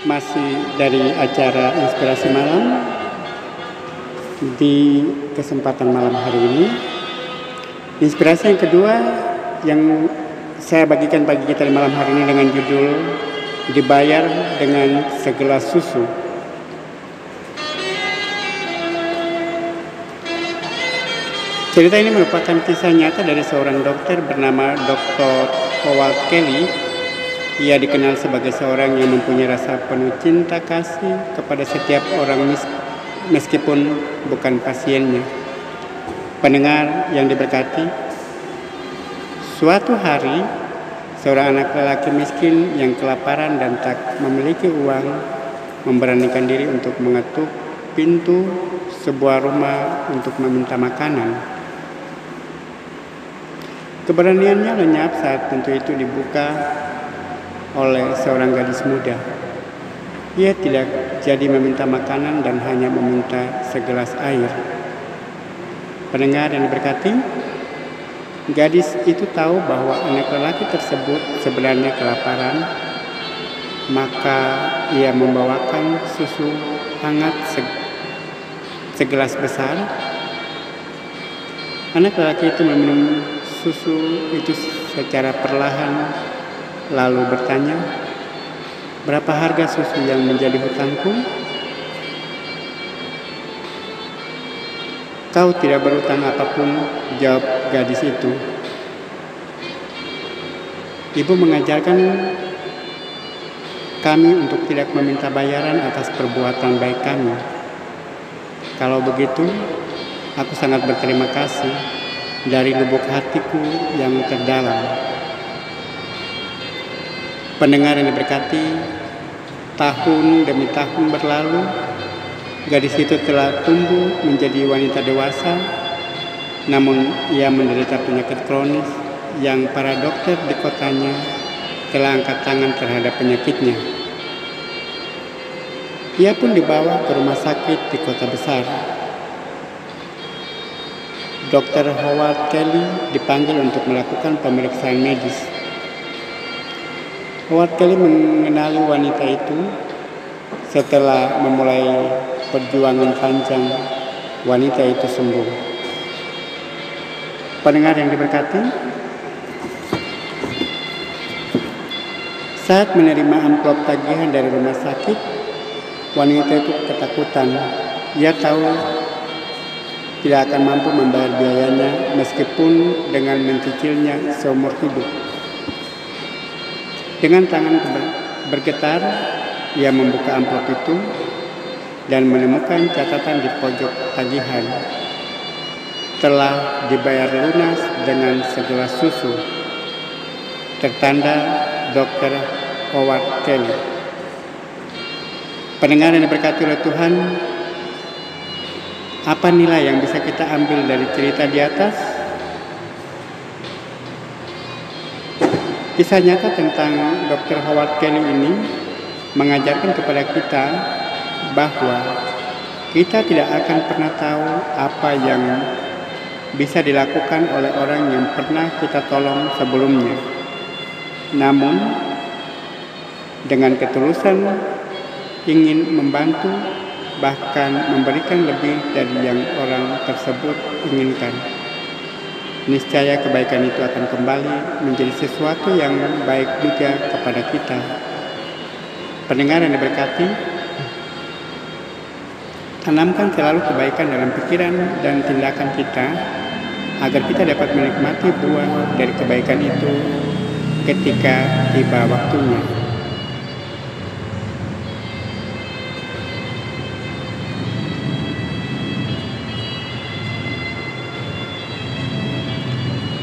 Masih dari acara Inspirasi Malam di kesempatan malam hari ini. Inspirasi yang kedua yang saya bagikan bagi kita di malam hari ini dengan judul Dibayar dengan Segelas Susu. Cerita ini merupakan kisah nyata dari seorang dokter bernama Dr. Howard Kelly. Ia dikenal sebagai seorang yang mempunyai rasa penuh cinta kasih kepada setiap orang meskipun bukan pasiennya. Pendengar yang diberkati, suatu hari seorang anak lelaki miskin yang kelaparan dan tak memiliki uang memberanikan diri untuk mengetuk pintu sebuah rumah untuk meminta makanan. Keberaniannya lenyap saat pintu itu dibuka oleh seorang gadis muda. Ia tidak jadi meminta makanan dan hanya meminta segelas air. Pendengar yang diberkati, gadis itu tahu bahwa anak lelaki tersebut sebenarnya kelaparan, maka ia membawakan susu hangat segelas besar. Anak lelaki itu meminum susu itu secara perlahan, lalu bertanya, "Berapa harga susu yang menjadi hutangku?" "Kau tidak berhutang apapun," jawab gadis itu. "Ibu mengajarkan kami untuk tidak meminta bayaran atas perbuatan baik kami. Kalau begitu, aku sangat berterima kasih dari lubuk hatiku yang terdalam." Pendengar yang diberkati, tahun demi tahun berlalu, gadis itu telah tumbuh menjadi wanita dewasa, namun ia menderita penyakit kronis yang para dokter di kotanya telah angkat tangan terhadap penyakitnya. Ia pun dibawa ke rumah sakit di kota besar. Dr. Howard Kelly dipanggil untuk melakukan pemeriksaan medis. Howard Kelly mengenali wanita itu. Setelah memulai perjuangan panjang, wanita itu sembuh. Pendengar yang diberkati, saat menerima amplop tagihan dari rumah sakit, wanita itu ketakutan. Ia tahu tidak akan mampu membayar biayanya meskipun dengan mencicilnya seumur hidup. Dengan tangan bergetar, ia membuka amplop itu dan menemukan catatan di pojok tagihan. Telah dibayar lunas dengan segelas susu. Tertanda Dr. Howard Kelly. Pendengar yang diberkati oleh Tuhan, apa nilai yang bisa kita ambil dari cerita di atas? Kisah nyata tentang Dr. Howard Kelly ini mengajarkan kepada kita bahwa kita tidak akan pernah tahu apa yang bisa dilakukan oleh orang yang pernah kita tolong sebelumnya. Namun, dengan ketulusan ingin membantu, bahkan memberikan lebih dari yang orang tersebut inginkan, niscaya kebaikan itu akan kembali menjadi sesuatu yang baik juga kepada kita. Pendengar yang diberkati, tanamkan selalu kebaikan dalam pikiran dan tindakan kita agar kita dapat menikmati buah dari kebaikan itu ketika tiba waktunya.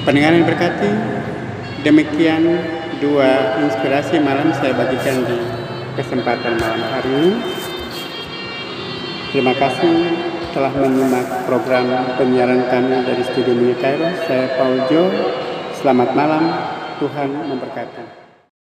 Pendengar yang berkati, demikian dua inspirasi malam saya bagikan di kesempatan malam hari ini. Terima kasih telah menyimak program penyiaran kami dari Studio Mini Kairo. Saya Paul Jo. Selamat malam, Tuhan memberkati.